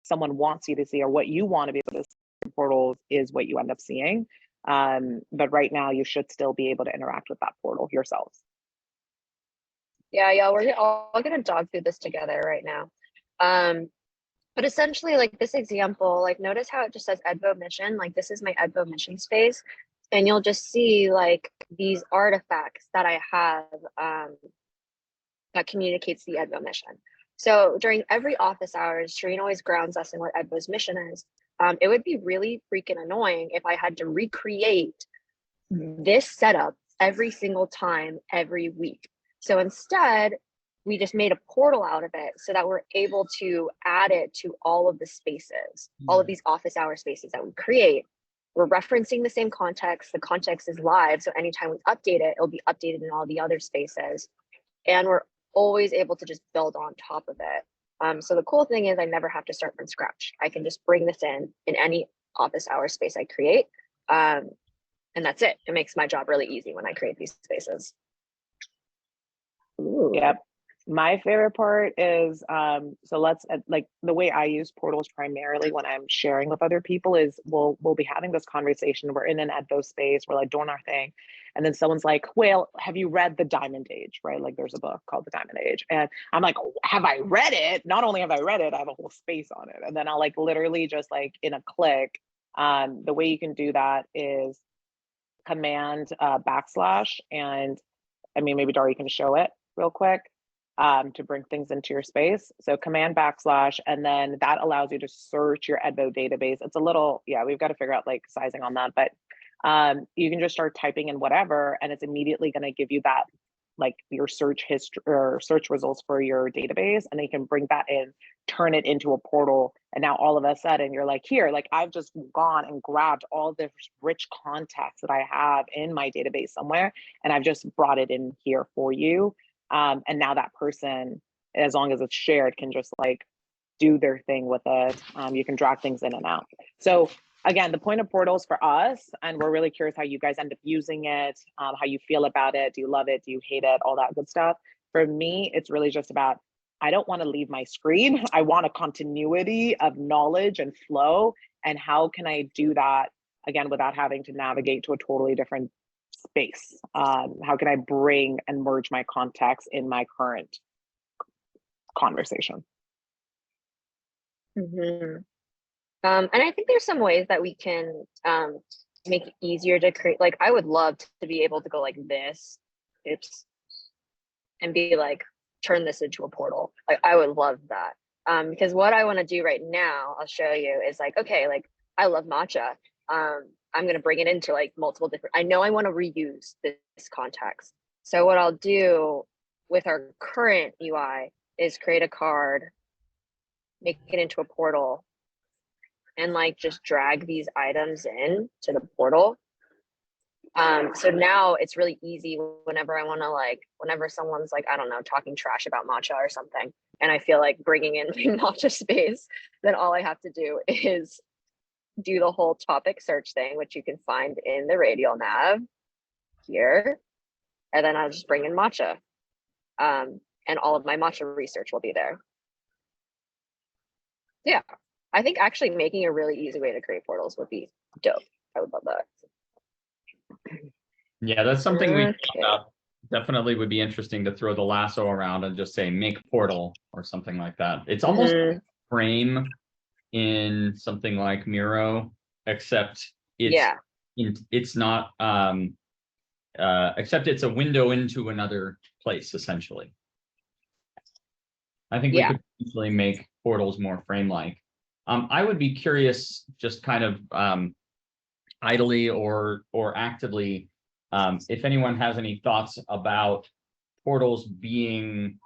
someone wants you to see or what you want to be able to see in portals is what you end up seeing. But right now you should still be able to interact with that portal yourselves. Yeah, y'all, we're all gonna dog through this together right now. But essentially, like this example, like notice how it just says Edvo mission, like this is my Edvo mission space. And you'll just see like these artifacts that I have that communicates the Edvo mission. So during every office hours, Shireen always grounds us in what Edvo's mission is. It would be really freaking annoying if I had to recreate this setup every single time, every week. So instead, we just made a portal out of it so that we're able to add it to all of the spaces, all of these office hour spaces that we create. We're referencing the same context. The context is live. So anytime we update it, it'll be updated in all the other spaces. And we're always able to just build on top of it. So the cool thing is I never have to start from scratch. I can just bring this in any office hour space I create. And that's it. It makes my job really easy when I create these spaces. Ooh. Yep. My favorite part is, so let's, like the way I use portals primarily when I'm sharing with other people is we'll be having this conversation. We're in an Edvo space, we're like doing our thing. And then someone's like, well, have you read The Diamond Age, right? Like there's a book called The Diamond Age. And I'm like, have I read it? Not only have I read it, I have a whole space on it. And then I'll like literally just like in a click, the way you can do that is command backslash. And I mean, maybe Dari can show it real quick. To bring things into your space. So command backslash, and then that allows you to search your Edvo database. It's a little, yeah, we've got to figure out like sizing on that, but you can just start typing in whatever, and it's immediately going to give you that, like your search history or search results for your database, and then you can bring that in, turn it into a portal. And now all of a sudden you're like, here, like I've just gone and grabbed all this rich context that I have in my database somewhere, and I've just brought it in here for you. And now that person, as long as it's shared, can just like do their thing with it. You can drag things in and out. So again, the point of portals for us, and we're really curious how you guys end up using it, how you feel about it. Do you love it? Do you hate it? All that good stuff. For me, it's really just about, I don't want to leave my screen. I want a continuity of knowledge and flow. And how can I do that, again, without having to navigate to a totally different space? How can I bring and merge my context in my current conversation? Mm-hmm. And I think there's some ways that we can make it easier to create. Like I would love to be able to go like this, oops, and be like, turn this into a portal. Like I would love that. Because what I want to do right now, I'll show you, is like, okay, like I love matcha. I'm going to bring it into like multiple different, I know I want to reuse this context. So what I'll do with our current UI is create a card, make it into a portal, and like just drag these items in to the portal. So now it's really easy whenever I want to, like, whenever someone's like, I don't know, talking trash about matcha or something, and I feel like bringing in the matcha space, then all I have to do is do the whole topic search thing, which you can find in the radial nav here. And then I'll just bring in matcha. And all of my matcha research will be there. Yeah, I think actually making a really easy way to create portals would be dope. I would love that. Yeah, that's something we definitely would be interesting to throw the lasso around and just say make portal or something like that. It's almost like a frame in something like Miro, except it's not except it's a window into another place essentially. I think we could easily make portals more frame-like. I would be curious, just kind of idly or actively, if anyone has any thoughts about portals being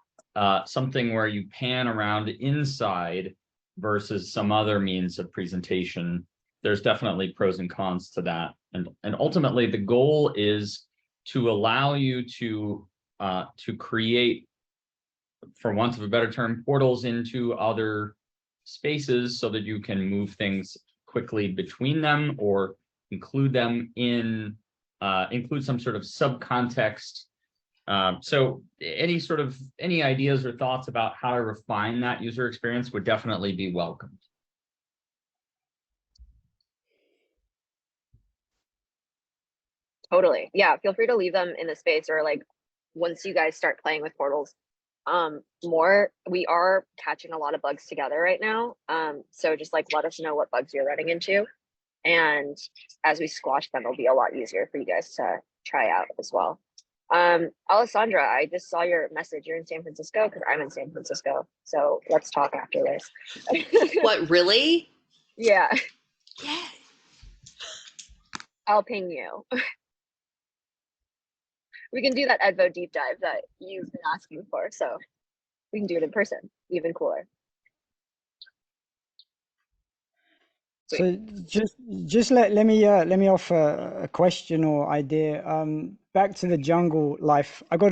something where you pan around inside versus some other means of presentation. There's definitely pros and cons to that. And ultimately the goal is to allow you to create, for want of a better term, portals into other spaces so that you can move things quickly between them or include them in, include some sort of subcontext. So any ideas or thoughts about how to refine that user experience would definitely be welcomed. Totally. Yeah. Feel free to leave them in the space, or like once you guys start playing with portals more, we are catching a lot of bugs together right now. So just like let us know what bugs you're running into. And as we squash them, it'll be a lot easier for you guys to try out as well. Alessandra, I just saw your message. You're in San Francisco because I'm in San Francisco. So let's talk after this. What, really? Yeah, Yeah. I'll ping you. We can do that Edvo deep dive that you've been asking for. So we can do it in person, even cooler. So just let me offer a question or idea. Back to the jungle life. I got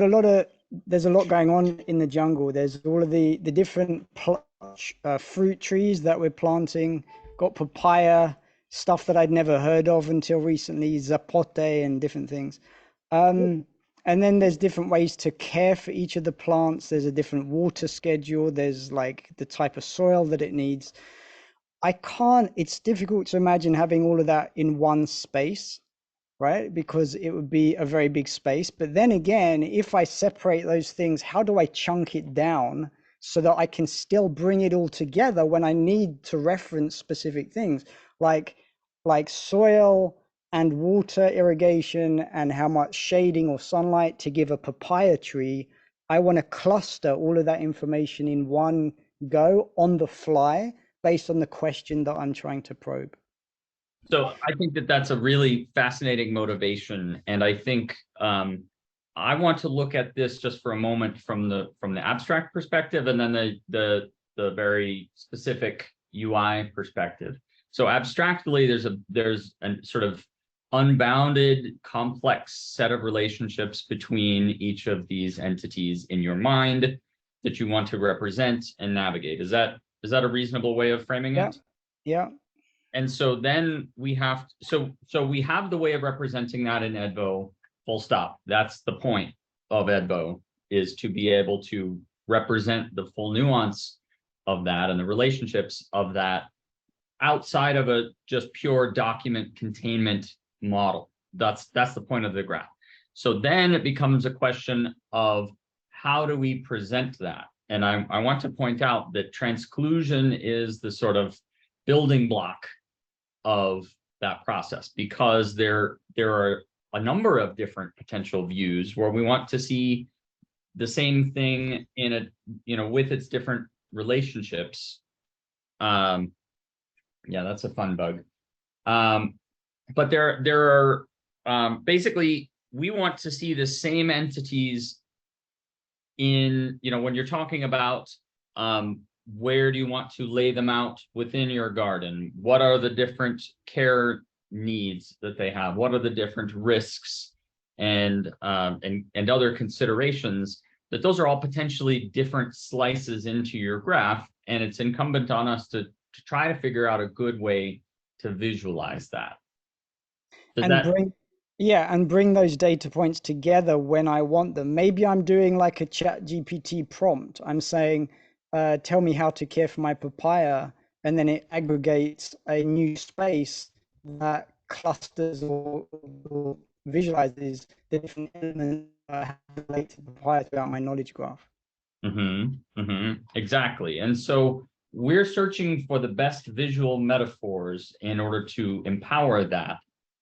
there's a lot going on in the jungle. There's all of the different fruit trees that we're planting. Got papaya, stuff that I'd never heard of until recently, zapote and different things. And then there's different ways to care for each of the plants. There's a different water schedule. There's like the type of soil that it needs. It's difficult to imagine having all of that in one space, right? Because it would be a very big space. But then again, if I separate those things, how do I chunk it down so that I can still bring it all together when I need to reference specific things like soil and water irrigation and how much shading or sunlight to give a papaya tree? I want to cluster all of that information in one go on the fly, based on the question that I'm trying to probe. So I think that that's a really fascinating motivation, and I think I want to look at this just for a moment from the abstract perspective, and then the very specific UI perspective. So abstractly, there's a sort of unbounded, complex set of relationships between each of these entities in your mind that you want to represent and navigate. Is that a reasonable way of framing it? Yeah. And so then we have, so we have the way of representing that in Edvo, full stop. That's the point of Edvo, is to be able to represent the full nuance of that and the relationships of that outside of a just pure document containment model. That's the point of the graph. So then it becomes a question of how do we present that? And I want to point out that transclusion is the sort of building block of that process, because there are a number of different potential views where we want to see the same thing in a, with its different relationships. Yeah, that's a fun bug. But there are basically, we want to see the same entities in, when you're talking about where do you want to lay them out within your garden? What are the different care needs that they have? What are the different risks and other considerations? That those are all potentially different slices into your graph, and it's incumbent on us to try to figure out a good way to visualize that. And bring those data points together when I want them. Maybe I'm doing like a chat GPT prompt. I'm saying, tell me how to care for my papaya. And then it aggregates a new space that clusters or visualizes the different elements related to papaya throughout my knowledge graph. Exactly. And so we're searching for the best visual metaphors in order to empower that.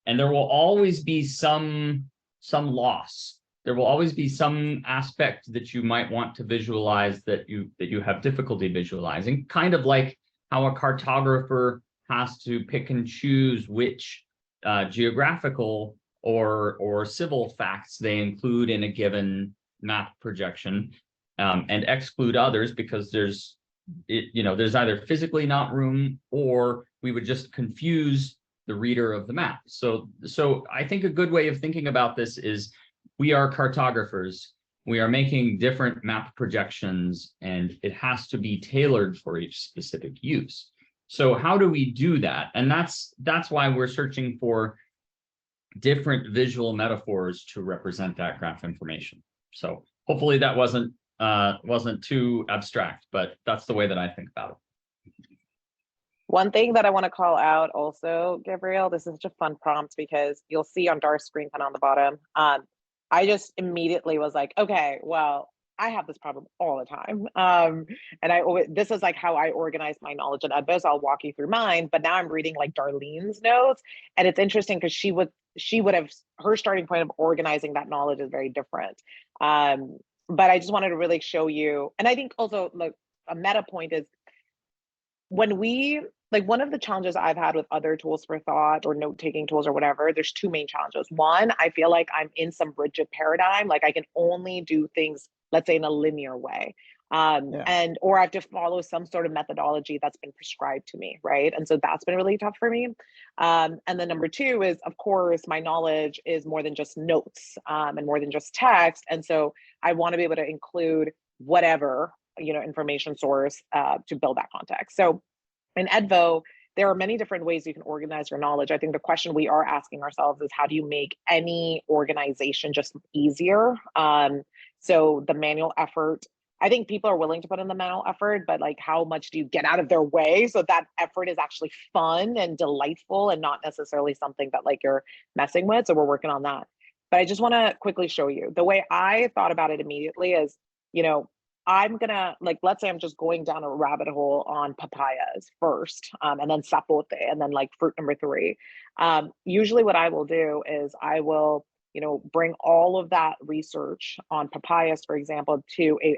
And there will always be some loss. There will always be some aspect that you might want to visualize that you have difficulty visualizing, kind of like how a cartographer has to pick and choose which geographical or civil facts they include in a given map projection, and exclude others because there's either physically not room, or we would just confuse the reader of the map. So I think a good way of thinking about this is we are cartographers. We are making different map projections, and it has to be tailored for each specific use. So how do we do that? And that's why we're searching for different visual metaphors to represent that graph information. So hopefully that wasn't too abstract, but that's the way that I think about it. One thing that I want to call out also, Gabrielle, this is such a fun prompt because you'll see on Dar's screen kind of on the bottom. I just immediately was like, okay, well, I have this problem all the time. And I always, this is like how I organize my knowledge in Edvo. So I'll walk you through mine, but now I'm reading like Darlene's notes. And it's interesting because she would have, her starting point of organizing that knowledge is very different. But I just wanted to really show you. And I think also like a meta point is when we, like one of the challenges I've had with other tools for thought or note-taking tools or whatever, there's two main challenges. One, I feel like I'm in some rigid paradigm, like I can only do things, let's say in a linear way. And or I have to follow some sort of methodology that's been prescribed to me, right? And so that's been really tough for me. And then number two is, of course, my knowledge is more than just notes and more than just text. And so I want to be able to include whatever, you know, information source to build that context. So in Edvo, there are many different ways you can organize your knowledge. I think the question we are asking ourselves is how do you make any organization just easier? So the manual effort, I think people are willing to put in the manual effort, but like how much do you get out of their way so that effort is actually fun and delightful and not necessarily something that like you're messing with. So we're working on that. But I just want to quickly show you the way I thought about it immediately is, you know, I'm gonna, like, let's say I'm just going down a rabbit hole on papayas first, and then sapote, and then like fruit number three. Usually what I will do is I will, you know, bring all of that research on papayas, for example,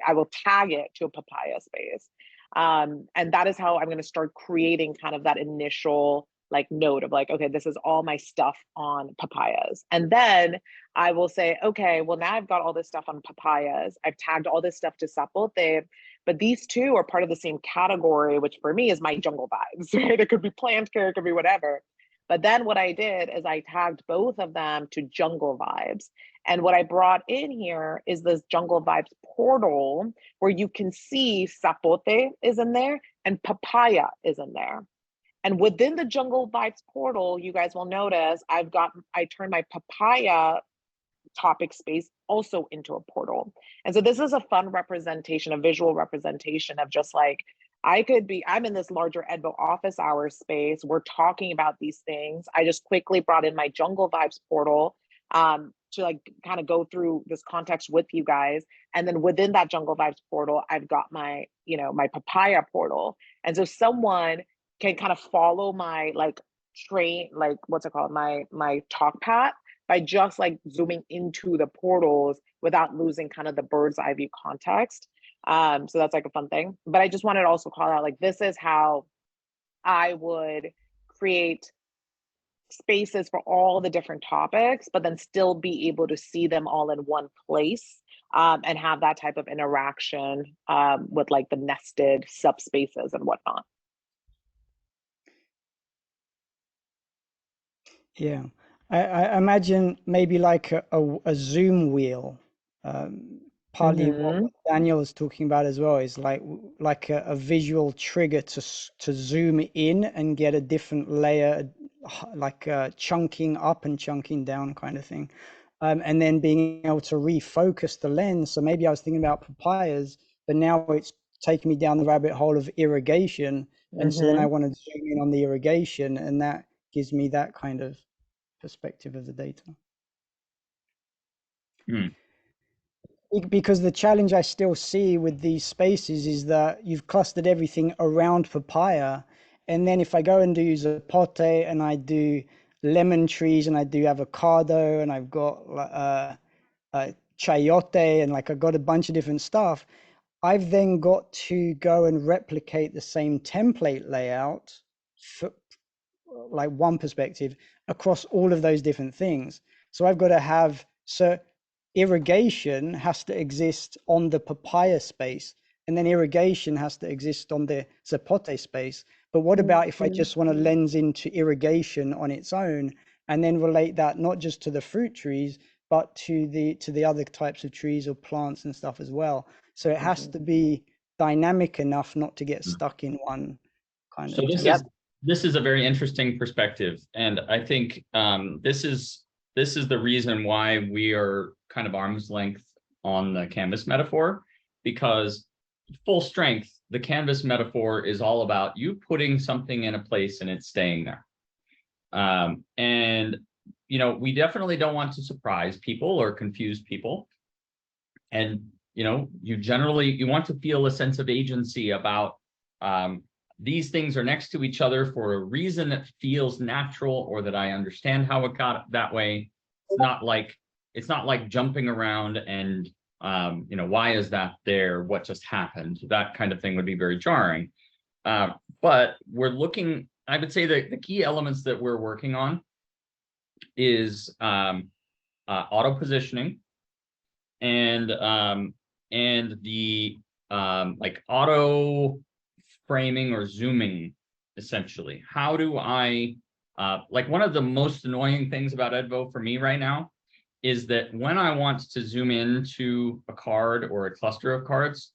I will tag it to a papaya space. And that is how I'm gonna start creating kind of that initial like note of like, okay, this is all my stuff on papayas. And then I will say, okay, well, now I've got all this stuff on papayas. I've tagged all this stuff to sapote, but these two are part of the same category, which for me is my jungle vibes, right? It could be plant care, it could be whatever. But then what I did is I tagged both of them to jungle vibes. And what I brought in here is this jungle vibes portal where you can see sapote is in there and papaya is in there. And within the Jungle Vibes portal, you guys will notice I turned my papaya topic space also into a portal. And so this is a fun representation, a visual representation of just like, I'm in this larger Edvo office hours space. We're talking about these things. I just quickly brought in my Jungle Vibes portal to like kind of go through this context with you guys. And then within that Jungle Vibes portal, I've got my, you know, my papaya portal. And so someone can kind of follow my like train, like what's it called, my talk path by just like zooming into the portals without losing kind of the bird's eye view context. So that's like a fun thing. But I just wanted to also call out like this is how I would create spaces for all the different topics, but then still be able to see them all in one place and have that type of interaction with like the nested subspaces and whatnot. Yeah, I imagine maybe like a zoom wheel. Partly what Daniel was talking about as well is like a visual trigger to zoom in and get a different layer, like chunking up and chunking down kind of thing, and then being able to refocus the lens. So maybe I was thinking about papayas, but now it's taking me down the rabbit hole of irrigation, and so then I want to zoom in on the irrigation, and that gives me that kind of perspective of the data. Because the challenge I still see with these spaces is that you've clustered everything around papaya, and then if I go and do zapote and I do lemon trees and I do avocado and I've got chayote and like I've got a bunch of different stuff, I've then got to go and replicate the same template layout for like one perspective across all of those different things. So I've got to have, so irrigation has to exist on the papaya space, and then irrigation has to exist on the zapote space. But what about if I just want to lens into irrigation on its own and then relate that not just to the fruit trees, but to the other types of trees or plants and stuff as well. So it has to be dynamic enough not to get stuck in one kind of. So this is a very interesting perspective, and I think this is the reason why we are kind of arm's length on the canvas metaphor, because full strength, the canvas metaphor is all about you putting something in a place and it's staying there. And, you know, we definitely don't want to surprise people or confuse people. And, you know, you want to feel a sense of agency about these things are next to each other for a reason that feels natural, or that I understand how it got that way. It's not like jumping around and, you know, why is that there? What just happened? That kind of thing would be very jarring. But we're looking, I would say that the key elements that we're working on is auto positioning and the like auto framing or zooming, essentially. How do I like, one of the most annoying things about Edvo for me right now is that when I want to zoom into a card or a cluster of cards,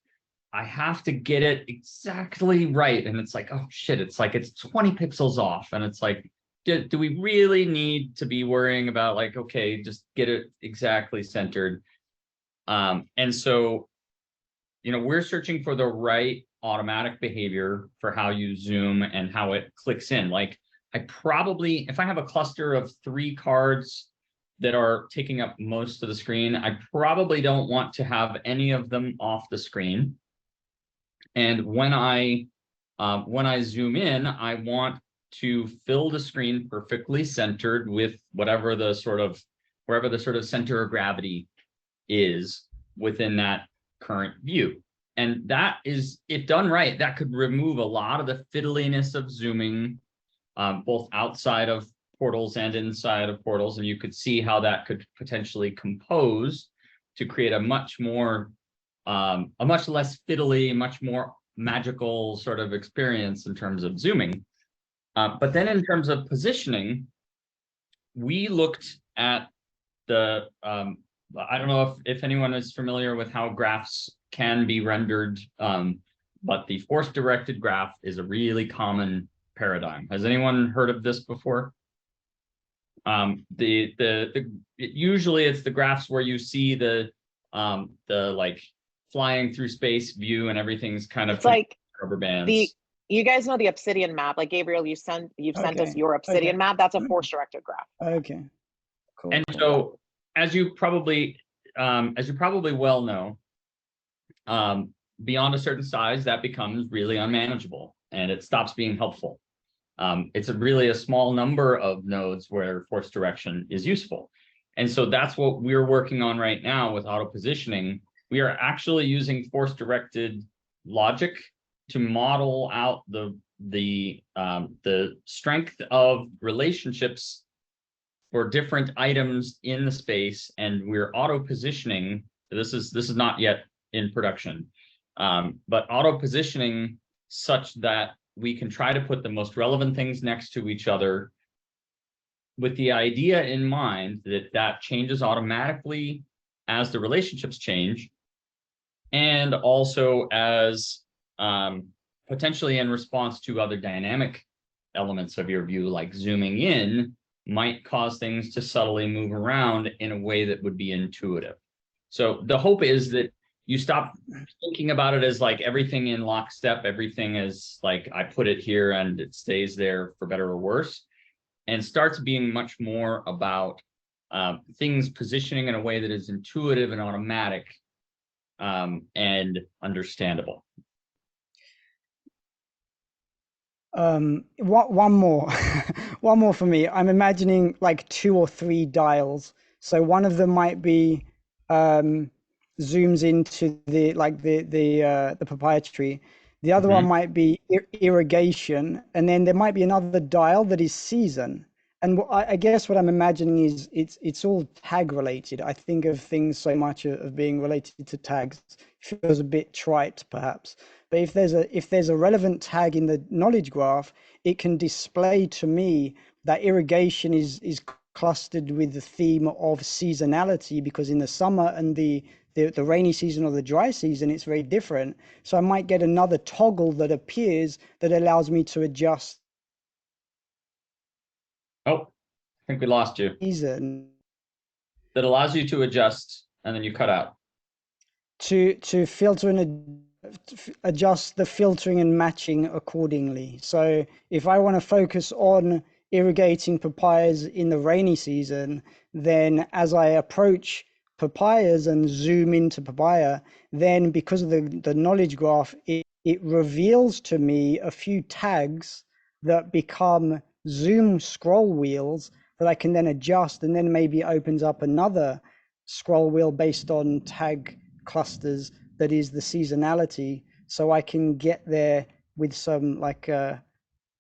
I have to get it exactly right. And it's like, oh shit, it's like it's 20 pixels off. And it's like, do we really need to be worrying about, like, okay, just get it exactly centered. And so, you know, we're searching for the right automatic behavior for how you zoom and how it clicks in. Like, I probably, if I have a cluster of 3 cards that are taking up most of the screen, I probably don't want to have any of them off the screen. And when I zoom in, I want to fill the screen perfectly centered with wherever the sort of center of gravity is within that current view. And that is, if done right, that could remove a lot of the fiddliness of zooming, both outside of portals and inside of portals. And you could see how that could potentially compose to create a much less fiddly, much more magical sort of experience in terms of zooming. But then in terms of positioning, we looked at the, I don't know if anyone is familiar with how graphs can be rendered, but the force-directed graph is a really common paradigm. Has anyone heard of this before? Usually it's the graphs where you see the like flying through space view and everything's kind of, it's like rubber bands. You guys know the obsidian map, like Gabriel, you've sent us your obsidian map. That's a force-directed graph. Okay, cool. And so, as you probably well know, beyond a certain size, that becomes really unmanageable and it stops being helpful. It's really a small number of nodes where force direction is useful. And so that's what we're working on right now with auto positioning. We are actually using force directed logic to model out the strength of relationships for different items in the space, and we're auto positioning. This is not yet in production, but auto positioning such that we can try to put the most relevant things next to each other, with the idea in mind that changes automatically as the relationships change, and also as potentially in response to other dynamic elements of your view, like zooming in might cause things to subtly move around in a way that would be intuitive. So the hope is that you stop thinking about it as like everything in lockstep, everything is like I put it here and it stays there for better or worse, and starts being much more about things positioning in a way that is intuitive and automatic, and understandable. One more one more for me. I'm imagining like 2 or 3 dials. So one of them might be zooms into the proprietary. The other one might be irrigation, and then there might be another dial that is season. And I guess what I'm imagining is it's all tag related. I think of things so much of being related to tags. It feels a bit trite, perhaps. But if there's a relevant tag in the knowledge graph, it can display to me that irrigation is clustered with the theme of seasonality, because in the summer and the rainy season or the dry season, it's very different. So I might get another toggle that appears that allows me to adjust. Oh, I think we lost you. Season. That allows you to adjust, and then you cut out. To filter and adjust the filtering and matching accordingly. So if I want to focus on irrigating papayas in the rainy season, then as I approach papayas and zoom into papaya, then because of the knowledge graph, it reveals to me a few tags that become zoom scroll wheels that I can then adjust, and then maybe opens up another scroll wheel based on tag clusters that is the seasonality, so I can get there with some like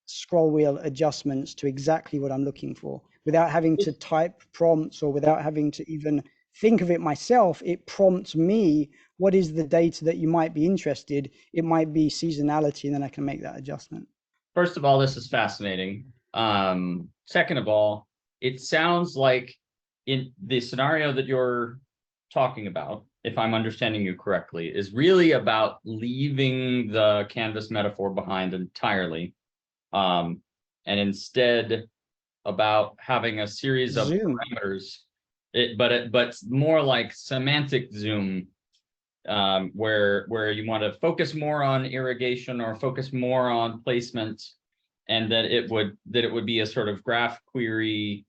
scroll wheel adjustments to exactly what I'm looking for without having to type prompts or without having to even think of it myself. It prompts me, what is the data that you might be interested? It might be seasonality, and then I can make that adjustment. First of all, this is fascinating. Second of all, it sounds like in the scenario that you're talking about, if I'm understanding you correctly, is really about leaving the canvas metaphor behind entirely, and instead about having a series of Zoom. parameters, but more like semantic zoom, where you want to focus more on irrigation or focus more on placement, and that it would be a sort of graph query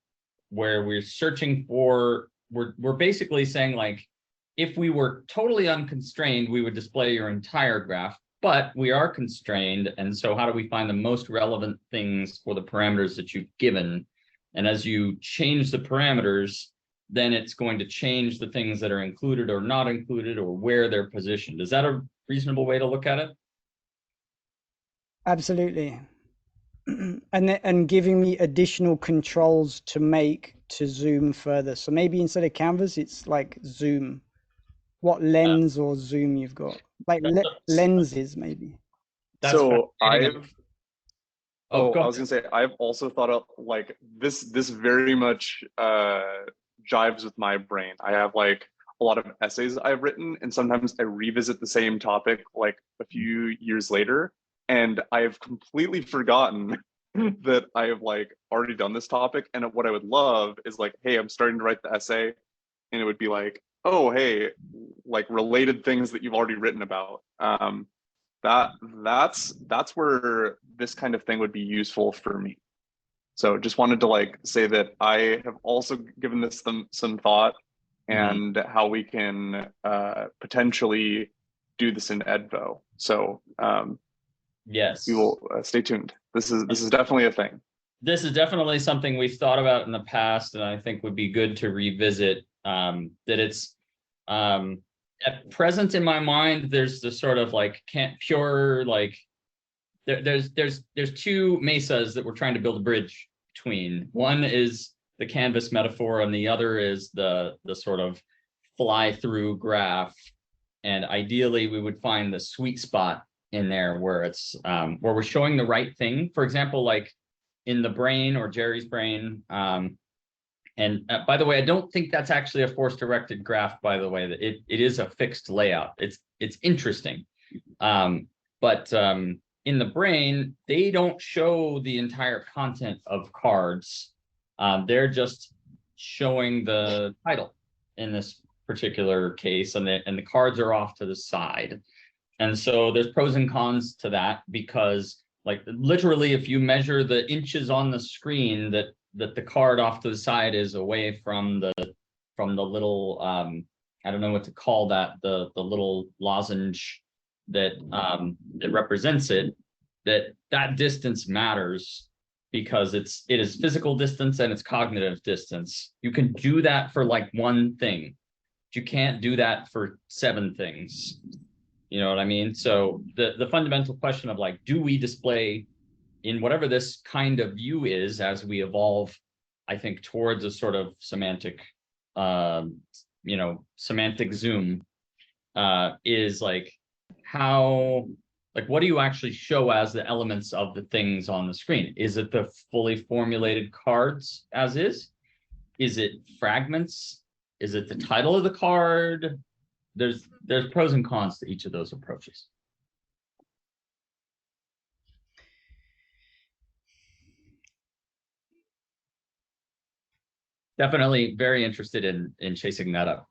where we're searching for, we're basically saying, like, if we were totally unconstrained, we would display your entire graph, but we are constrained. And so how do we find the most relevant things for the parameters that you've given? And as you change the parameters, then it's going to change the things that are included or not included or where they're positioned. Is that a reasonable way to look at it? Absolutely. And giving me additional controls to make to zoom further. So maybe instead of canvas, it's like zoom. What lens or zoom you've got, like lenses maybe. That's So fascinating. I was gonna say, I've also thought of like this very much jives with my brain. I have like a lot of essays I've written, and sometimes I revisit the same topic like a few years later, and I've completely forgotten that I have like already done this topic. And what I would love is like, hey, I'm starting to write the essay, and it would be like, oh, hey, like related things that you've already written about. That's where this kind of thing would be useful for me. So just wanted to like say that I have also given this some thought, and how we can potentially do this in Edvo. So yes, we will stay tuned. This is definitely a thing. This is definitely something we've thought about in the past, and I think would be good to revisit. That it's at present in my mind, there's the sort of like pure like there's two mesas that we're trying to build a bridge between. One is the canvas metaphor, and the other is the sort of fly through graph. And ideally, we would find the sweet spot in there where it's where we're showing the right thing. For example, like in the brain or Jerry's brain. And by the way, I don't think that's actually a force directed graph, by the way. That it is a fixed layout. It's interesting. But in the brain, they don't show the entire content of cards. They're just showing the title in this particular case, and the cards are off to the side. And so there's pros and cons to that, because like literally, if you measure the inches on the screen that the card off to the side is away from the little I don't know what to call that, the little lozenge that that represents it, that distance matters, because it is physical distance and it's cognitive distance. You can do that for like one thing. You can't do that for 7 things. You know what I mean? So the fundamental question of like, do we display in whatever this kind of view is as we evolve, I think, towards a sort of semantic, semantic zoom, is like how, like, what do you actually show as the elements of the things on the screen? Is it the fully formulated cards as is? Is it fragments? Is it the title of the card? There's pros and cons to each of those approaches. Definitely very interested in chasing that up.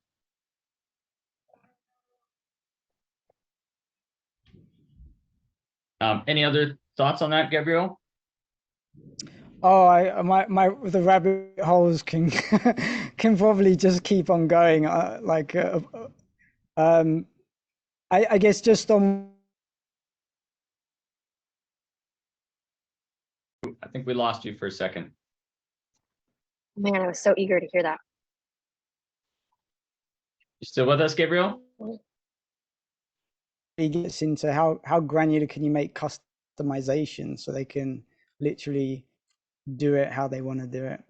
Any other thoughts on that, Gabriel? Oh, the rabbit holes can can probably just keep on going. I guess just on. I think we lost you for a second. Man, I was so eager to hear that. You still with us, Gabriel? He gets into how granular can you make customization so they can literally do it how they want to do it.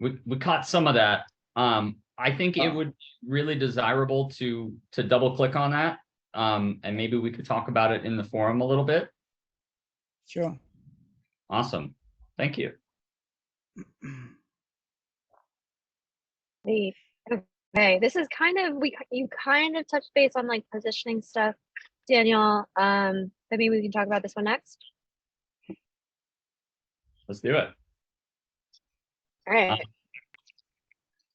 We caught some of that. I think it would be really desirable to double click on that. And maybe we could talk about it in the forum a little bit. Sure. Awesome. Thank you. Neat. Okay, this is kind of you kind of touched base on like positioning stuff, Daniel. Maybe we can talk about this one next. Let's do it. All right.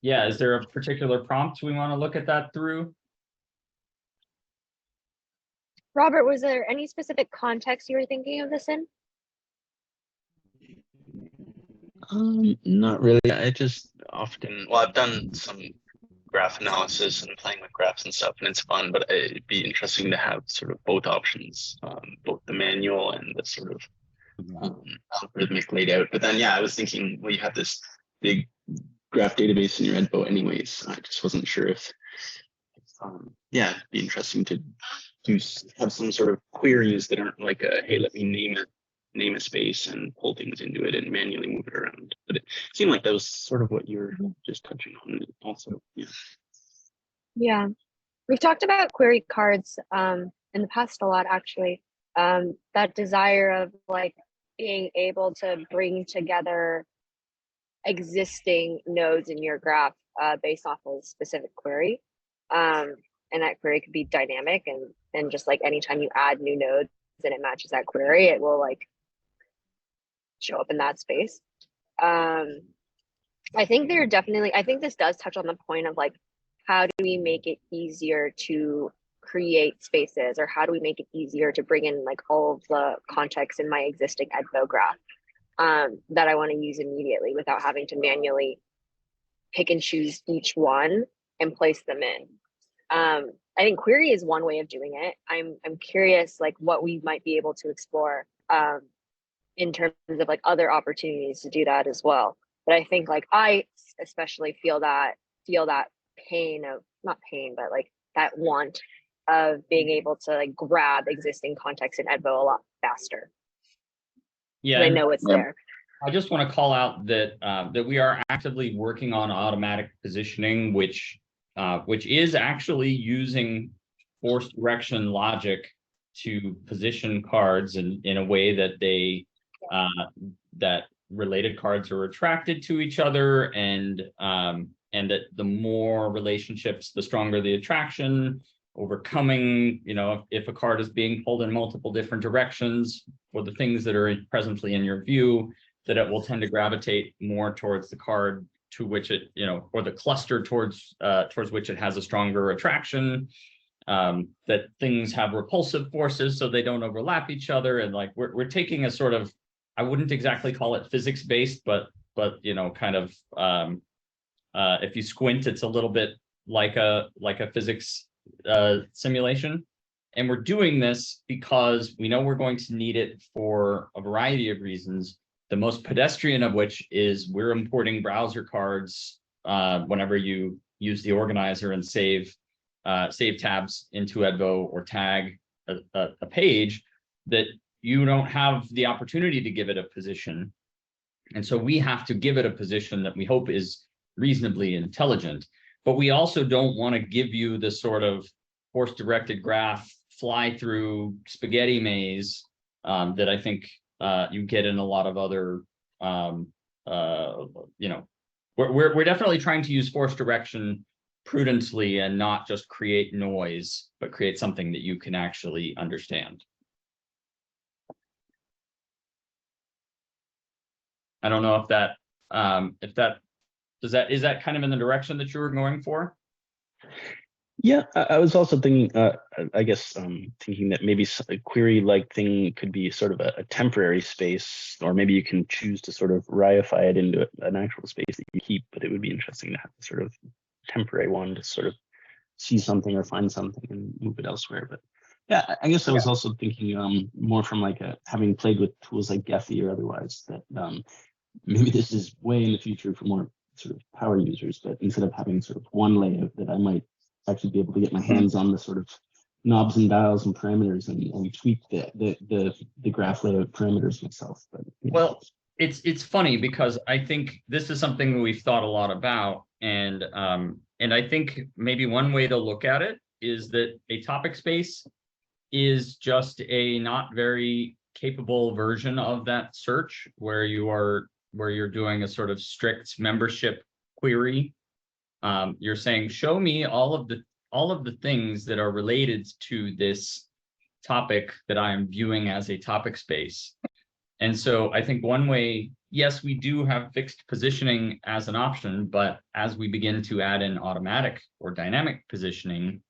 Yeah, is there a particular prompt we want to look at that through? Robert, was there any specific context you were thinking of this in? Not really. I just often, well, I've done some graph analysis and playing with graphs and stuff, and it's fun, but it'd be interesting to have sort of both options, both the manual and the sort of algorithmic laid out. But then, yeah, I was thinking, well, you have this big graph database in your Edvo anyways. I just wasn't sure if yeah, it'd be interesting to have some sort of queries that aren't like a, hey, let me name a space and pull things into it and manually move it around. But it seemed like that was sort of what you were just touching on also. Yeah. Yeah, we've talked about query cards in the past a lot, actually. That desire of like being able to bring together existing nodes in your graph based off of a specific query. And that query could be dynamic and just like anytime you add new nodes and it matches that query, it will like show up in that space. I think I think this does touch on the point of like, how do we make it easier to create spaces, or how do we make it easier to bring in like all of the context in my existing Edvo graph that I want to use immediately without having to manually pick and choose each one and place them in. I think query is one way of doing it. I'm curious like what we might be able to explore in terms of like other opportunities to do that as well. But I think like I especially feel that pain of, not pain, but like that want of being able to like grab existing context in Edvo a lot faster. Yeah, I know it's there. I just want to call out that that we are actively working on automatic positioning, which is actually using force direction logic to position cards in a way that they that related cards are attracted to each other, and that the more relationships, the stronger the attraction, overcoming, you know, if a card is being pulled in multiple different directions for the things that are presently in your view, that it will tend to gravitate more towards the card to which it, you know, or the cluster towards which it has a stronger attraction, that things have repulsive forces so they don't overlap each other. And like we're taking a sort of, I wouldn't exactly call it physics based, but you know, kind of if you squint, it's a little bit like a physics simulation. And we're doing this because we know we're going to need it for a variety of reasons. The most pedestrian of which is we're importing browser cards whenever you use the organizer and save tabs into Edvo or tag a page, that you don't have the opportunity to give it a position. And so we have to give it a position that we hope is reasonably intelligent. But we also don't want to give you the sort of force-directed graph fly through spaghetti maze that I think you get in a lot of other, you know, we're definitely trying to use force direction prudently and not just create noise, but create something that you can actually understand. I don't know if that is that kind of in the direction that you were going for? Yeah, I was also thinking, I guess, thinking that maybe a query-like thing could be sort of a temporary space, or maybe you can choose to sort of reify it into an actual space that you keep. But it would be interesting to have a sort of temporary one to sort of see something or find something and move it elsewhere. But yeah, I guess I was also thinking more from like having played with tools like Gephi or otherwise, that maybe this is way in the future for more sort of power users, but instead of having sort of one layout, that I might actually be able to get my hands on the sort of knobs and dials and parameters and tweak the graph layout parameters myself. But well, it's funny because I think this is something that we've thought a lot about, and I think maybe one way to look at it is that a topic space is just a not very capable version of that search where you're doing a sort of strict membership query. You're saying, show me all of the things that are related to this topic that I'm viewing as a topic space. And so I think one way, yes, we do have fixed positioning as an option, but as we begin to add in automatic or dynamic positioning,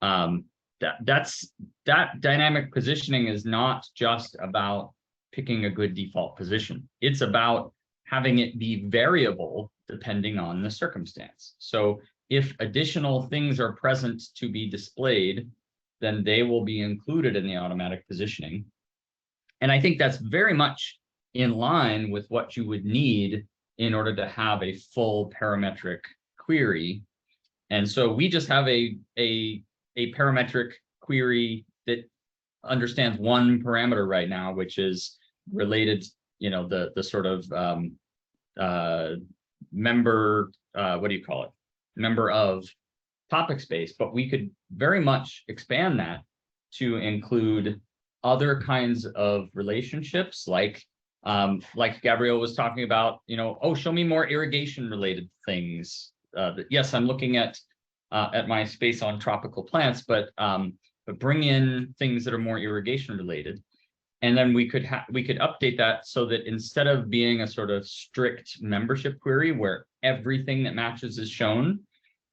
that dynamic positioning is not just about picking a good default position. It's about having it be variable depending on the circumstance. So if additional things are present to be displayed, then they will be included in the automatic positioning. And I think that's very much in line with what you would need in order to have a full parametric query. And so we just have a parametric query that understands one parameter right now, which is related, the sort of member, what do you call it? Member of topic space, but we could very much expand that to include other kinds of relationships, like Gabrielle was talking about, oh, show me more irrigation related things. Yes, I'm looking at my space on tropical plants, but bring in things that are more irrigation related. And then we could update that so that instead of being a sort of strict membership query where everything that matches is shown,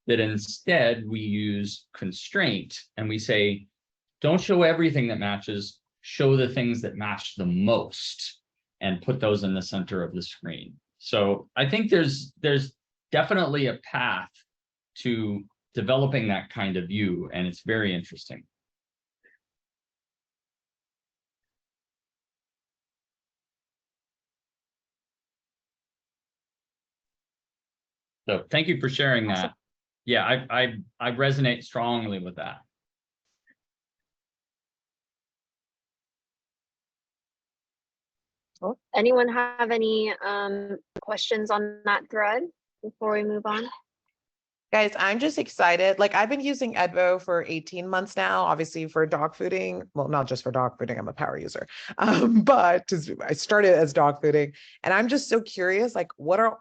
that instead we use constraint and we say, don't show everything that matches, show the things that match the most and put those in the center of the screen. So I think there's definitely a path to developing that kind of view, and it's very interesting. So thank you for sharing that. Yeah, I resonate strongly with that. Cool. Anyone have any questions on that thread before we move on? Guys, I'm just excited. Like, I've been using Edvo for 18 months now, obviously for dog fooding. Well, not just for dog fooding, I'm a power user. But I started as dog fooding, and I'm just so curious, like, what are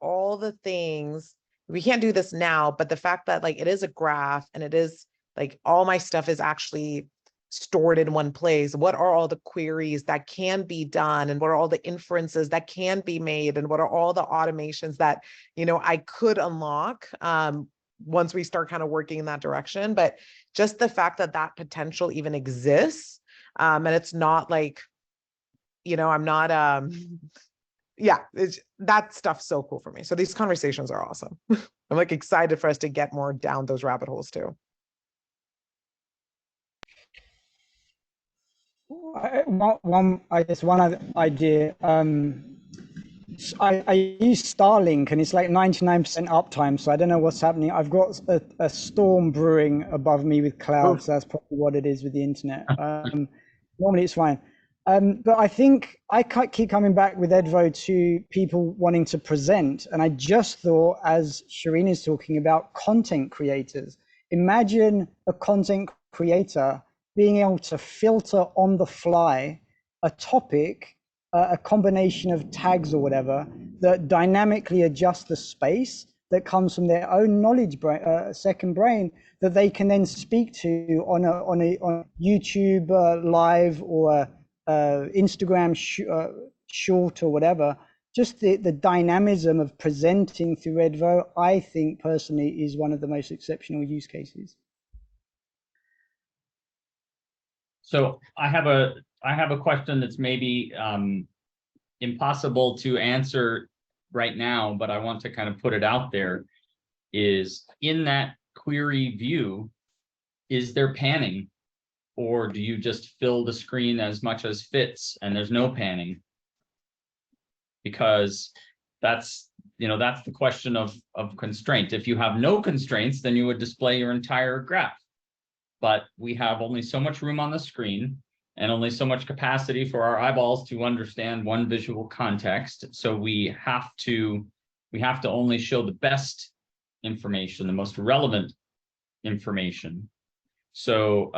all the things, we can't do this now, but the fact that like it is a graph and it is like all my stuff is actually stored in one place. What are all the queries that can be done, and what are all the inferences that can be made, and what are all the automations that I could unlock once we start kind of working in that direction? But just the fact that that potential even exists, and it's not like I'm not yeah, that stuff's so cool for me. So these conversations are awesome. I'm like excited for us to get more down those rabbit holes too. I guess one other idea. I use Starlink, and it's like 99% uptime, so I don't know what's happening. I've got a storm brewing above me with clouds. So that's probably what it is with the internet. Normally it's fine. But I think I keep coming back with Edvo to people wanting to present. And I just thought, as Shireen is talking about content creators, imagine a content creator being able to filter on the fly a topic, a combination of tags or whatever, that dynamically adjust the space that comes from their own knowledge second brain, that they can then speak to on YouTube live or Instagram short or whatever, just the dynamism of presenting through Edvo, I think personally is one of the most exceptional use cases. So I have a question that's maybe impossible to answer right now, but I want to kind of put it out there. Is in that query view, is there panning, or do you just fill the screen as much as fits and there's no panning? Because that's the question of constraint. If you have no constraints, then you would display your entire graph. But we have only so much room on the screen and only so much capacity for our eyeballs to understand one visual context. So we have to only show the best information, the most relevant information. So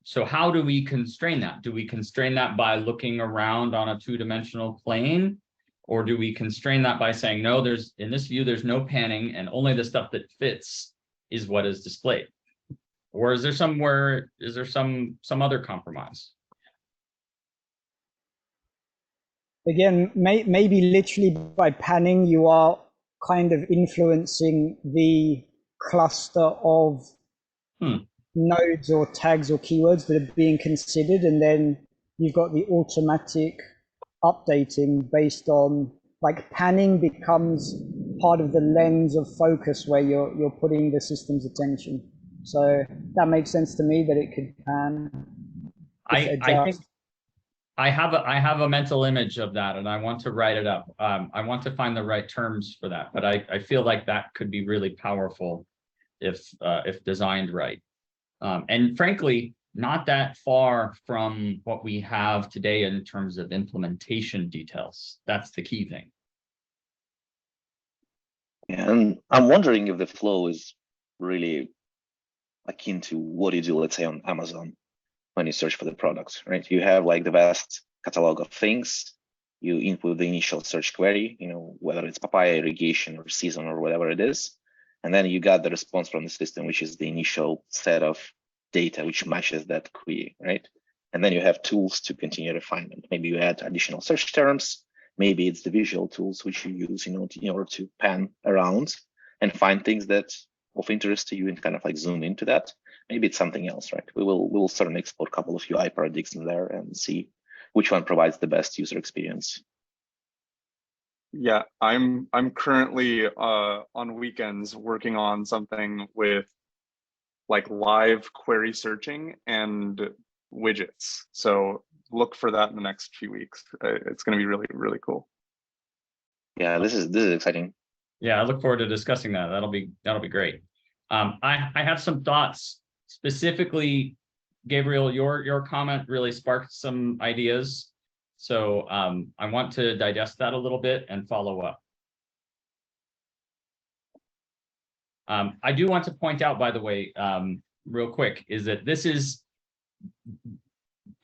so how do we constrain that? Do we constrain that by looking around on a two-dimensional plane? Or do we constrain that by saying, no, in this view, there's no panning and only the stuff that fits is what is displayed? Or is there some other compromise? Again, maybe literally by panning, you are kind of influencing the cluster of nodes or tags or keywords that are being considered, and then you've got the automatic updating based on, like, panning becomes part of the lens of focus where you're putting the system's attention. So that makes sense to me that it could pan. I think I have a mental image of that, and I want to write it up. I want to find the right terms for that, but I feel like that could be really powerful if designed right. And frankly, not that far from what we have today in terms of implementation details. That's the key thing. Yeah, and I'm wondering if the flow is really akin to what you do, let's say, on Amazon when you search for the products, right? You have like the vast catalog of things. You input the initial search query, whether it's papaya, irrigation, or season, or whatever it is. And then you got the response from the system, which is the initial set of data which matches that query, right? And then you have tools to continue refinement. Maybe you add additional search terms. Maybe it's the visual tools which you use, in order to pan around and find things that of interest to you and kind of like zoom into that. Maybe it's something else, right? We will certainly explore a couple of UI paradigms in there and see which one provides the best user experience. Yeah, I'm currently on weekends working on something with like live query searching and widgets. So look for that in the next few weeks. It's going to be really, really cool. Yeah, this is exciting. Yeah, I look forward to discussing that. That'll be great. I have some thoughts specifically, Gabriel. Your comment really sparked some ideas. So I want to digest that a little bit and follow up. I do want to point out, by the way, real quick, is that this is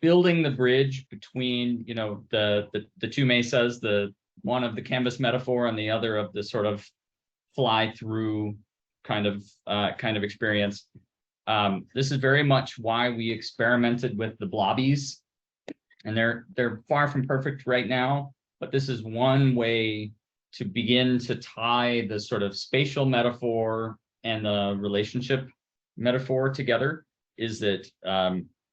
building the bridge between, the two mesas, the one of the canvas metaphor and the other of the sort of fly through kind of experience. This is very much why we experimented with the blobbies, and they're far from perfect right now, but this is one way to begin to tie the sort of spatial metaphor and the relationship metaphor together. Is that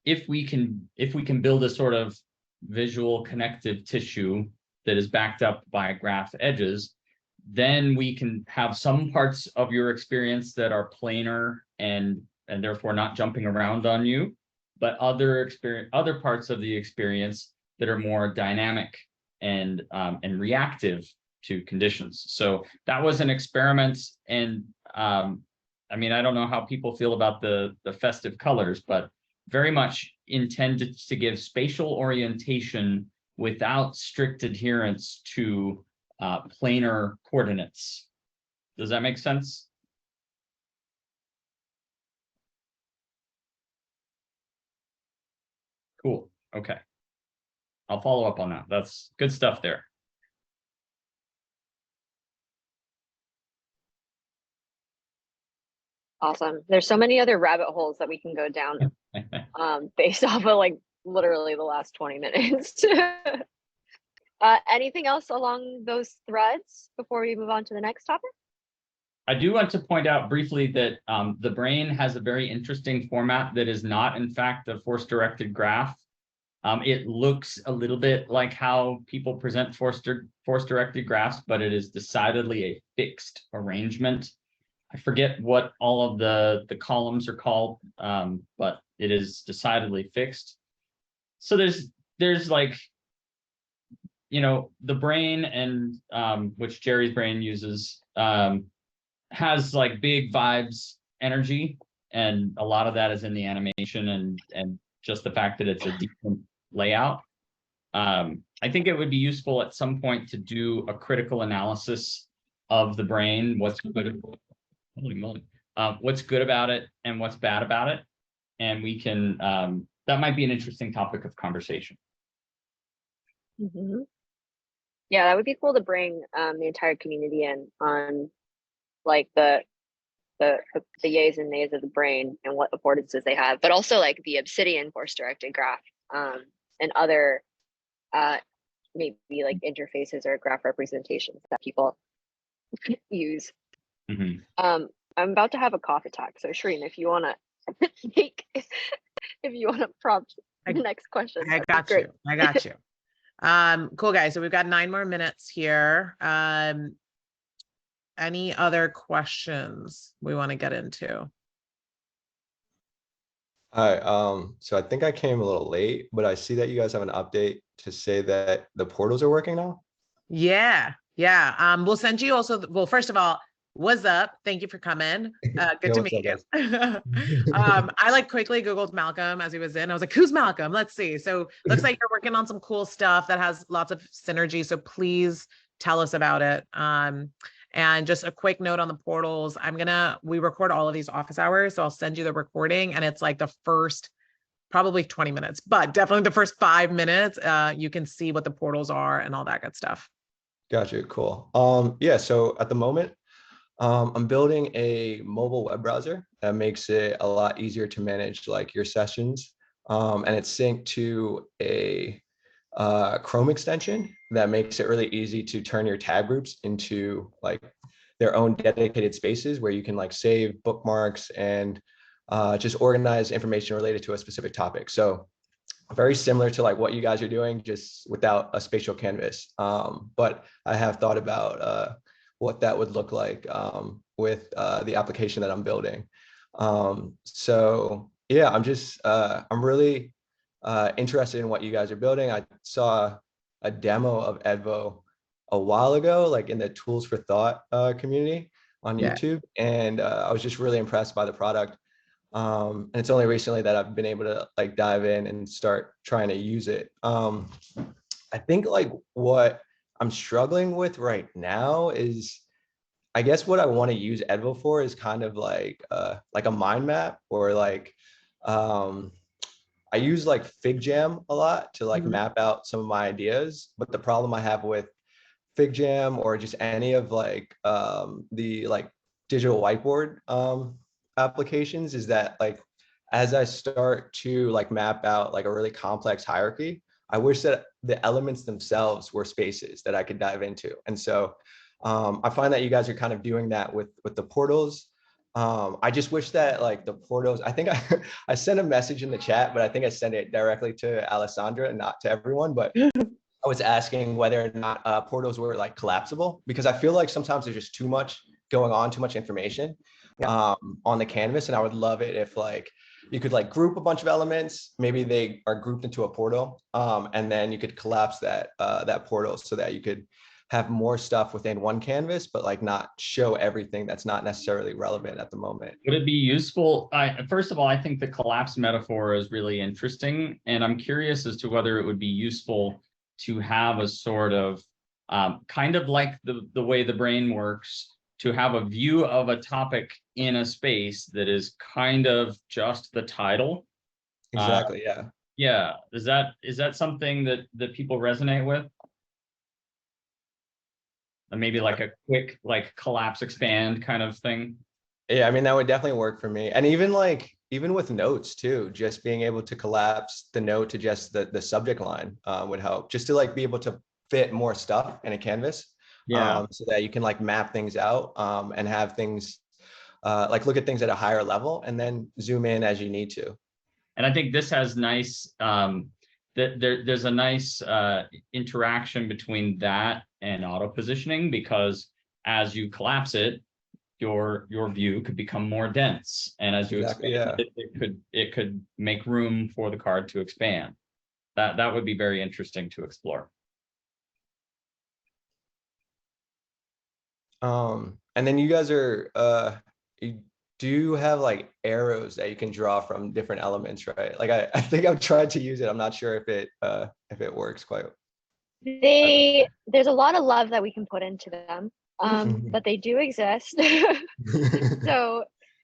if we can build a sort of visual connective tissue that is backed up by graph edges, then we can have some parts of your experience that are planar and therefore not jumping around on you, but other parts of the experience that are more dynamic and reactive to conditions. So that was an experiment, and I mean, I don't know how people feel about the festive colors, but very much intended to give spatial orientation without strict adherence to planar coordinates. Does that make sense? Cool. Okay. I'll follow up on that. That's good stuff there. Awesome. There's so many other rabbit holes that we can go down based off of like literally the last 20 minutes. Anything else along those threads before we move on to the next topic? I do want to point out briefly that the brain has a very interesting format that is not, in fact, a force-directed graph. It looks a little bit like how people present force-directed graphs, but it is decidedly a fixed arrangement. I forget what all of the columns are called, but it is decidedly fixed. So there's like, you know, the brain and which Jerry's brain uses has like big vibes energy, and a lot of that is in the animation and just the fact that it's a decent layout. I think it would be useful at some point to do a critical analysis of the brain, what's good, holy moly, what's good about it and what's bad about it, and we can that might be an interesting topic of conversation. Mm-hmm. Yeah, that would be cool to bring the entire community in on like the yays and nays of the brain and what affordances they have, but also like the Obsidian force-directed graph and other maybe like interfaces or graph representations that people use. Mm-hmm. I'm about to have a cough attack, so Shreen, if you want to make, if you want to prompt the next question, I got you. I got you. Cool, guys. So we've got 9 more minutes here. Any other questions we want to get into? Hi, so I think I came a little late, but I see that you guys have an update to say that the portals are working now. Yeah. We'll send you also, well, first of all, what's up? Thank you for coming. Good to meet you. I like quickly Googled Malcolm as he was in. I was like, who's Malcolm? Let's see. So looks like you're working on some cool stuff that has lots of synergy. So please tell us about it. And just a quick note on the portals. We record all of these office hours. So I'll send you the recording, and it's like the first probably 20 minutes, but definitely the first 5 minutes, you can see what the portals are and all that good stuff. Gotcha, cool. Yeah, so at the moment, I'm building a mobile web browser that makes it a lot easier to manage like your sessions. And it's synced to a Chrome extension that makes it really easy to turn your tab groups into like their own dedicated spaces where you can like save bookmarks and just organize information related to a specific topic. So very similar to like what you guys are doing, just without a spatial canvas. But I have thought about what that would look like with the application that I'm building. So yeah, I'm really interested in what you guys are building. I saw a demo of Edvo a while ago, like in the Tools for Thought community on YouTube, and I was just really impressed by the product. And it's only recently that I've been able to like dive in and start trying to use it. I think like what I'm struggling with right now is, I guess what I want to use Edvo for is kind of like a mind map, or like I use like FigJam a lot to like map out some of my ideas. But the problem I have with FigJam or just any of like the like digital whiteboard applications is that like as I start to like map out like a really complex hierarchy, I wish that the elements themselves were spaces that I could dive into. And so I find that you guys are kind of doing that with the portals. I just wish that like the portals, I think I sent a message in the chat, but I think I sent it directly to Alessandra and not to everyone. But I was asking whether or not portals were like collapsible, because I feel like sometimes there's just too much going on, too much information on the canvas. And I would love it if like you could like group a bunch of elements, maybe they are grouped into a portal, and then you could collapse that portal so that you could have more stuff within one canvas, but like not show everything that's not necessarily relevant at the moment. Would it be useful? First of all, I think the collapse metaphor is really interesting, and I'm curious as to whether it would be useful to have a sort of kind of like the way the brain works, to have a view of a topic in a space that is kind of just the title. Exactly. Yeah. Yeah. Is that something that people resonate with? Maybe like a quick like collapse expand kind of thing. Yeah, I mean, that would definitely work for me. And even with notes too, just being able to collapse the note to just the subject line would help, just to like be able to fit more stuff in a canvas. Yeah. So that you can like map things out and have things like look at things at a higher level and then zoom in as you need to. And I think this has nice, there's a nice interaction between that and auto positioning, because as you collapse it, your view could become more dense. And as you Exactly, expand yeah. it could make room for the card to expand. That would be very interesting to explore. And then you guys are you do have like arrows that you can draw from different elements, right? Like I think I've tried to use it. I'm not sure if it works quite. There's a lot of love that we can put into them, but they do exist. So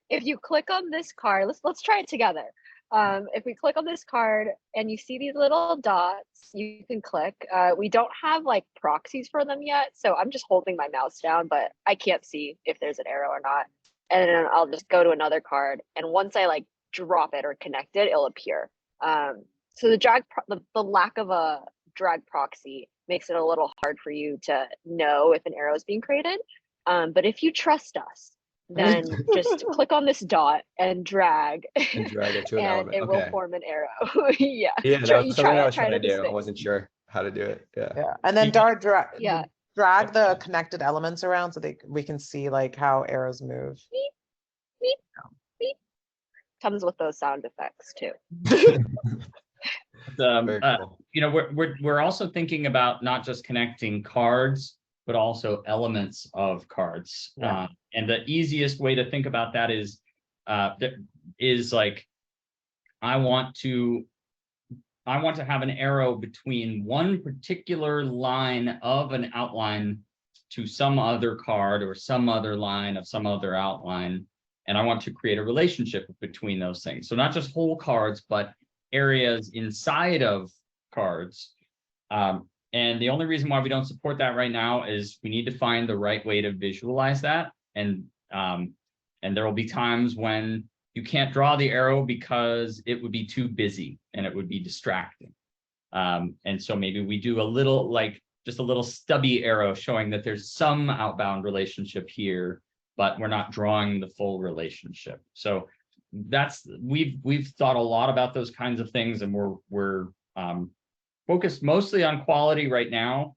if you click on this card, let's try it together. If we click on this card and you see these little dots, you can click. We don't have like proxies for them yet, so I'm just holding my mouse down, but I can't see if there's an arrow or not. And then I'll just go to another card, and once I like drop it or connect it, it'll appear. So the lack of a drag proxy makes it a little hard for you to know if an arrow is being created. But if you trust us, then just click on this dot and drag And drag it to an and element. it will Okay. form an arrow. Yeah. Yeah, that was something I was try trying to it at do. this I wasn't sure how to do it. Yeah. Yeah, and then Yeah. drag the connected elements around so we can see like how arrows move. Beep, beep, beep. Comes with those sound effects too. Very cool. You know, we're also thinking about not just connecting cards, but also elements of cards. Yeah. And the easiest way to think about that is like, I want to have an arrow between one particular line of an outline to some other card or some other line of some other outline. And I want to create a relationship between those things. So not just whole cards, but areas inside of cards. And the only reason why we don't support that right now is we need to find the right way to visualize that. And there will be times when you can't draw the arrow because it would be too busy and it would be distracting. And so maybe we do a little, like just a little stubby arrow showing that there's some outbound relationship here, but we're not drawing the full relationship. So we've thought a lot about those kinds of things, and we're focused mostly on quality right now,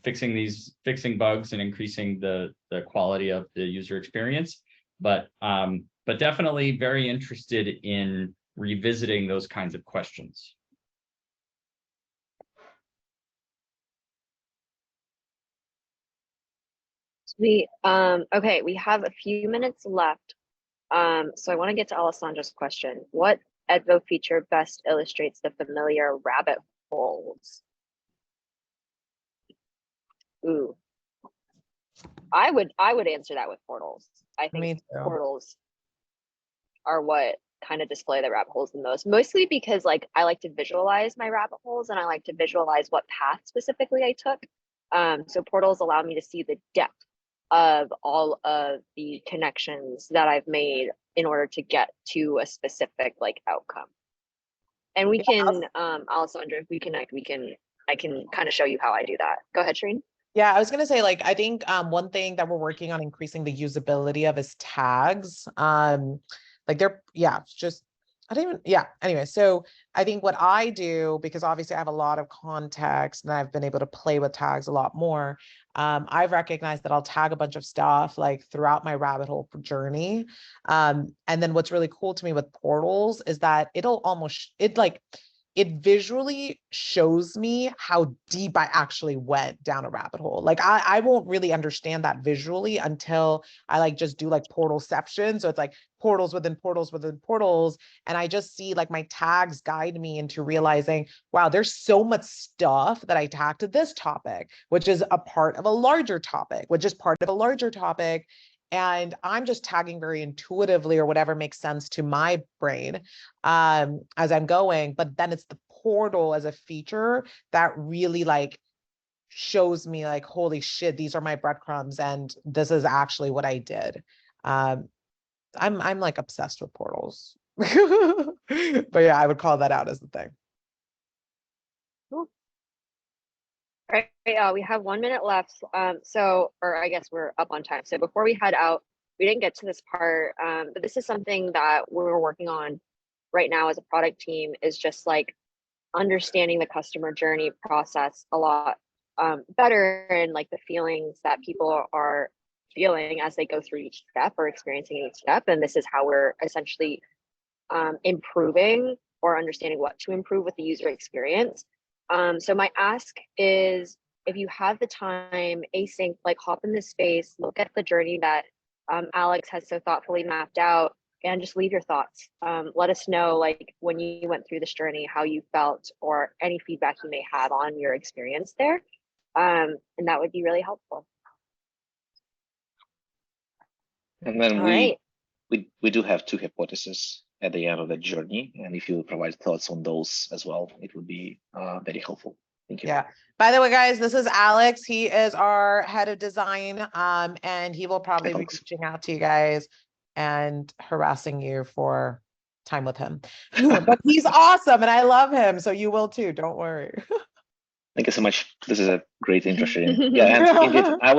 fixing bugs and increasing the quality of the user experience. But definitely very interested in revisiting those kinds of questions. Okay, we have a few minutes left. So I want to get to Alessandra's question. What Edvo feature best illustrates the familiar rabbit holes? Ooh. I would answer that with portals. I think portals are what kind of display the rabbit holes the most, mostly because like I like to visualize my rabbit holes and I like to visualize what path specifically I took. So portals allow me to see the depth of all of the connections that I've made in order to get to a specific like outcome. And we can, Alessandra, if we connect, I can kind of show you how I do that. Go ahead, Shereen. Yeah, I was gonna say, like, I think one thing that we're working on increasing the usability of is tags. Like they're, yeah, just, I don't even, yeah, anyway, so I think what I do, because obviously I have a lot of context and I've been able to play with tags a lot more, I've recognized that I'll tag a bunch of stuff like throughout my rabbit hole journey. And then what's really cool to me with portals is that it visually shows me how deep I actually went down a rabbit hole. Like I won't really understand that visually until I like just do like portalception. So it's like portals within portals within portals. And I just see like my tags guide me into realizing, wow, there's so much stuff that I tagged to this topic, which is a part of a larger topic, which is part of a larger topic. And I'm just tagging very intuitively or whatever makes sense to my brain as I'm going. But then it's the portal as a feature that really like shows me like, holy shit, these are my breadcrumbs and this is actually what I did. I'm like obsessed with portals. But yeah, I would call that out as the thing. Right, we have 1 minute left. Or I guess we're up on time. So before we head out, we didn't get to this part, but this is something that we're working on right now as a product team, is just like understanding the customer journey process a lot better, and like the feelings that people are feeling as they go through each step or experiencing each step. And this is how we're essentially improving or understanding what to improve with the user experience. So my ask is, if you have the time, async, like hop in this space, look at the journey that Alex has so thoughtfully mapped out, and just leave your thoughts. Let us know, like, when you went through this journey, how you felt, or any feedback you may have on your experience there. And that would be really helpful. And then All right. we do have 2 hypotheses at the end of the journey, and if you provide thoughts on those as well, it would be very helpful. Thank you. Yeah. By the way, guys, this is Alex. He is our head of design, and he will probably be reaching out to you guys and harassing you for time with him. But he's awesome, and I love him, so you will too. Don't worry. Thank you so much. This is a great interesting. Yeah, and indeed, I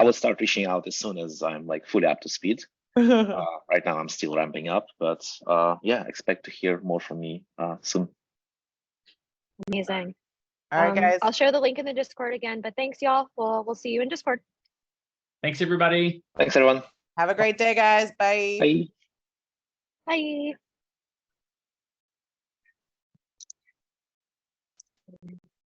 would start reaching out as soon as I'm like fully up to speed. Right now, I'm still ramping up, but yeah, expect to hear more from me soon. Amazing. All right, guys. I'll share the link in the Discord again, but thanks, y'all. We'll see you in Discord. Thanks, everybody. Thanks, everyone. Have a great day, guys. Bye. Bye. Bye.